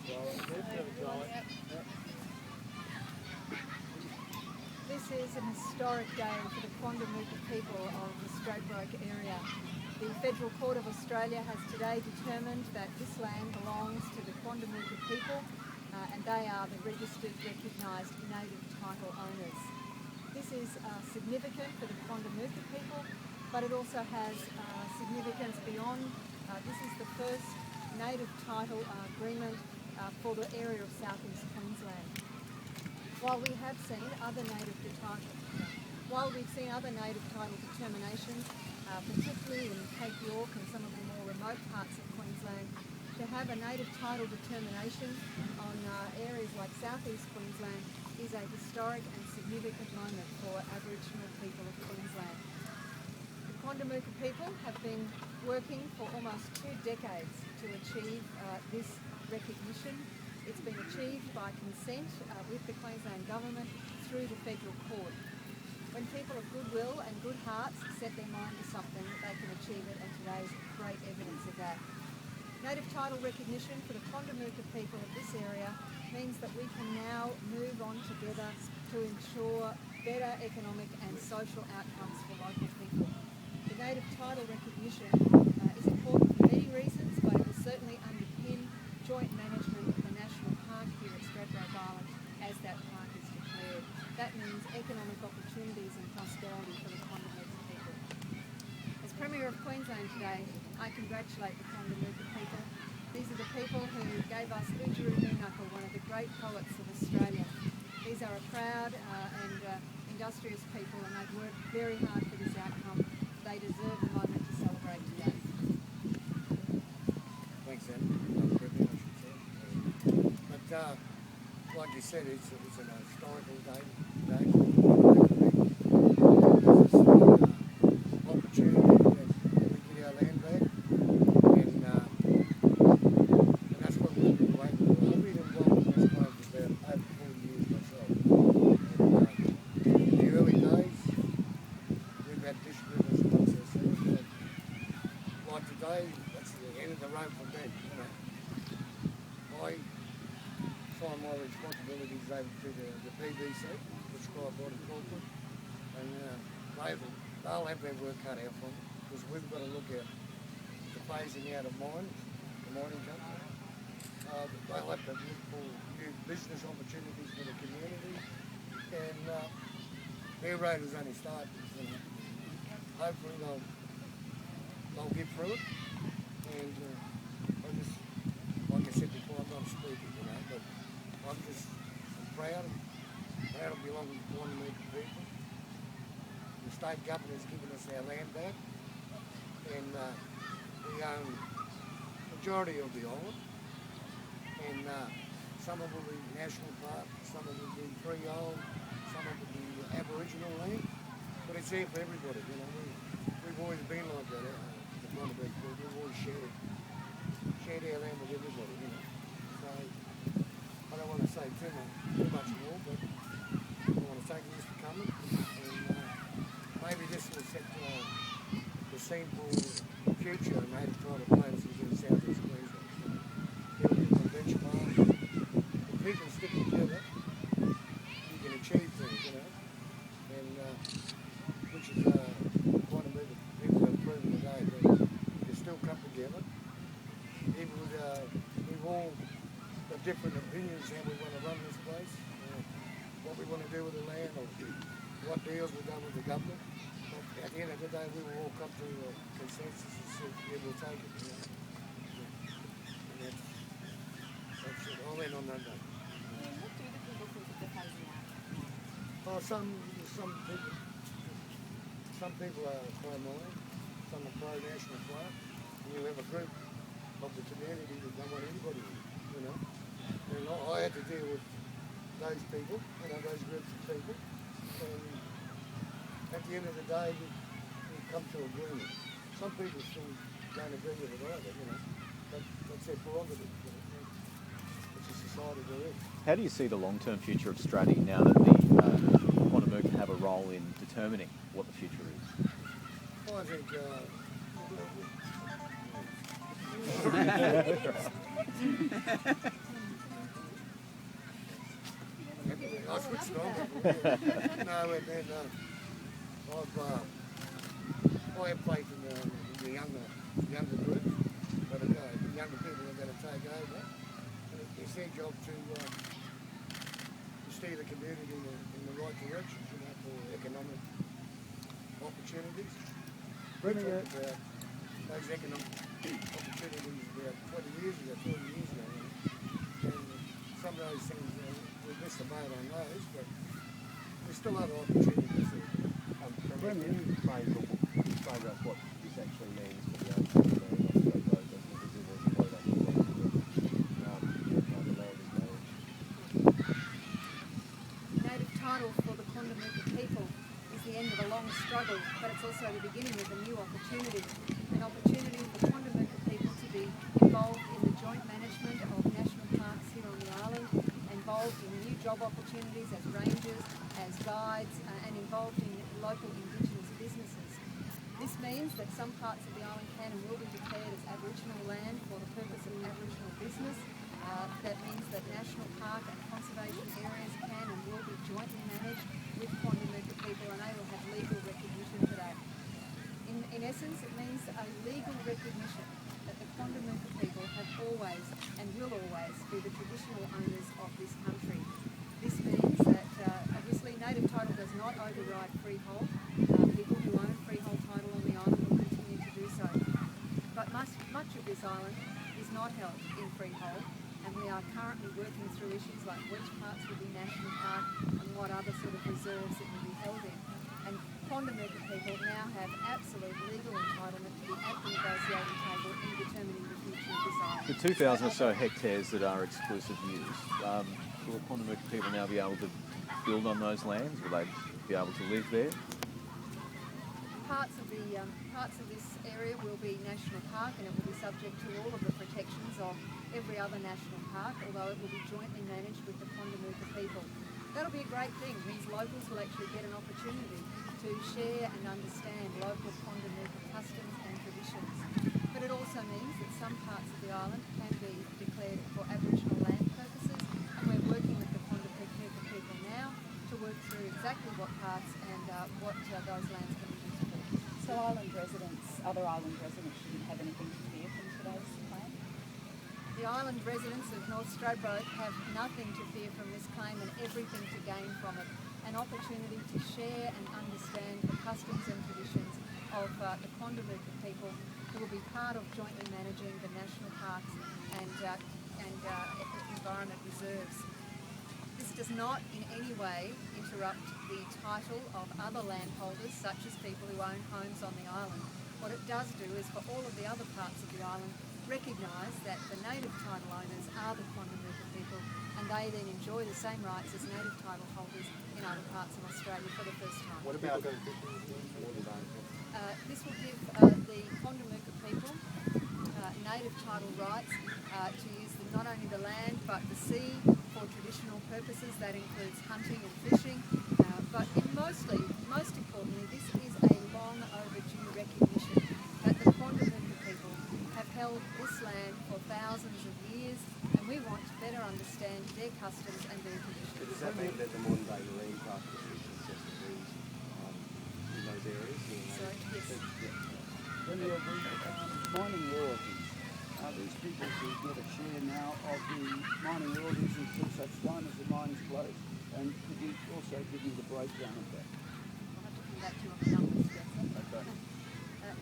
This is an historic day for the Quandamooka people of the Stradbroke area. The Federal Court of Australia has today determined that this land belongs to the Quandamooka people and they are the registered, recognised native title owners. This is significant for the Quandamooka people, but it also has significance beyond. This is the first native title agreement for the area of southeast Queensland. While we've seen other native title determinations, particularly in Cape York and some of the more remote parts of Queensland, to have a native title determination on areas like southeast Queensland is a historic and significant moment for Aboriginal people of Queensland. The Quandamooka people have been working for almost 2 decades to achieve this recognition. It's been achieved by consent with the Queensland Government through the Federal Court. When people of goodwill and good hearts set their mind to something, they can achieve it, and today's great evidence of that. Native title recognition for the Quandamooka people of this area means that we can now move on together to ensure better economic and social outcomes for local people. The native title recognition is important for many reasons, but it will certainly underpin joint management of the National Park here at Stradbroke Island as that park is declared. That means economic opportunities and prosperity for the Quandamooka people. As Premier of Queensland today, I congratulate the Quandamooka people. These are the people who gave us Oodgeroo Noonuccal, one of the great poets of Australia. These are a proud and industrious people, and they've worked very hard for this outcome. They deserve a moment to celebrate today. Thanks, Anna. But like you said, it's an historical day today. It's an opportunity that we get our land back, and that's what we've been waiting for. I've been involved in this claim for about over 40 years myself. And in the early days, we've had distributors processes. Like today, that's the end of the road for me. I sign my responsibilities over to the PBC, prescribed by the corporate, and they'll have their work cut out for them, because we've got to look at the phasing out of mines, the mining company. They'll have to look for new business opportunities for the community, and their road has only started. And hopefully they'll get through it, and like I said before, I'm not speaking, but I'm proud of belonging to the Quandamooka people. The state government has given us our land back, and we own the majority of the island, and some of it will be national park, some of it will be freehold, some of it will be Aboriginal land, but it's there for everybody. We've always been like that. The Quandamooka people, we've always shared our land with everybody. So I don't want to say too much more, but I want to thank you for coming, and maybe this will set the scene for future native title plans within southeast Queensland. There'll be some benchmarks. If people stick together, you can achieve things, and which is quite a move that people have proven today, that you can still come together. Even with we've all got different opinions how we want to run this place, what we want to do with the land, or what deals we've done with the government. But at the end of the day, we will all come to a consensus and say, yeah, we'll take it. And that's it. I'll end on that note. What do the people think of the phasing out? Oh, some people are pro-mining, some are pro-national park, and you have a group of the community that don't want anybody in, And I had to deal with those people, those groups of people, and at the end of the day, we come to agreement. Some people still don't agree with it either, but that's their prerogative. It's a society we're in. How do you see the long-term future of Straddy now that the Quandamooka have a role in determining what the future is? I think I switched it on. No, and then I have faith in the younger groups, but the younger people are going to take over. And it's their job to steer the community in the right direction, for economic opportunities. We talked about those economic opportunities about 20 years ago, 30 years ago, and some of those things, we missed the boat on those, but there's still other opportunities there. Can you explain to us what this actually means for the owners of the land on Stradbroke and the visitors who go down how the land is managed? Native title for the Condamooka people is the end of a long struggle, but it's also the beginning of a new opportunity. An opportunity for Condamooka people to be involved in the joint management of national parks here on the island, involved in new job opportunities as rangers, as guides, and involved in local Indigenous businesses. This means that some parts of the island can and will be declared as Aboriginal land for the purpose of Aboriginal business. That means that national park and conservation areas can and will be jointly managed with Condamooka people, and they will have legal recognition for that. In essence, it means a legal recognition that the Condamooka people have always and will always be the traditional owners of this country. This means that obviously native title does not override freehold. People who own freehold title on the island will continue to do so. But much of this island is not held in freehold, and we are currently working through issues like which parts will be national park and what other sort of reserves it will be held in. And Condamooka people now have absolute legal entitlement to be at the negotiating table in determining the future of this island. The 2,000 or so hectares that are exclusive use, will Condamooka people now be able to build on those lands? Will they be able to live there? Parts of this area will be national park, and it will be subject to all of the protections of every other national park, although it will be jointly managed with the Condamooka people. That'll be a great thing. It means locals will actually get an opportunity to share and understand local Condamooka customs and traditions. But it also means that some parts of the island can be declared for Aboriginal land purposes, and we're working with the Condamooka people now to work through exactly what parts and what those lands can be used for. So other island residents shouldn't have anything to fear from today's claim? The island residents of North Stradbroke have nothing to fear from this claim and everything to gain from it. An opportunity to share and understand the customs and traditions of the Condamooka people, who will be part of jointly managing the national parks and environment reserves. This does not in any way interrupt the title of other landholders, such as people who own homes on the island. What it does do is, for all of the other parts of the island, recognise that the native title owners are the Condamooka people, and they then enjoy the same rights as native title holders in other parts of Australia for the first time. What about This will give the Condamooka people native title rights to use not only the land but the sea for traditional purposes. That includes hunting and fishing, but most importantly, this is a long overdue recognition that the Condamooka people have held this land for thousands of years, and we want to better understand their customs and their traditions. Does that mean that the modern day marine park restrictions just agrees in those areas? Sorry, yes. When you agree mining royalties, these people who get a share now of the mining royalties until such time as the mine is closed. And could you also give me the breakdown of that? I'll have to come back to you on the numbers, Jessica. Okay.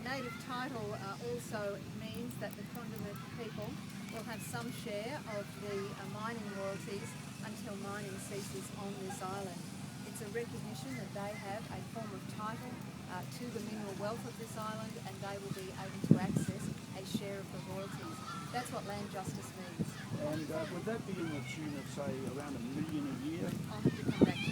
Native title also means that the Condamooka people will have some share of the mining royalties until mining ceases on this island. It's a recognition that they have a form of title to the mineral wealth of this island, and they will be able to access a share of the royalties. That's what land justice means. And would that be in the tune of, say, around $1 million a year? I'll have to come back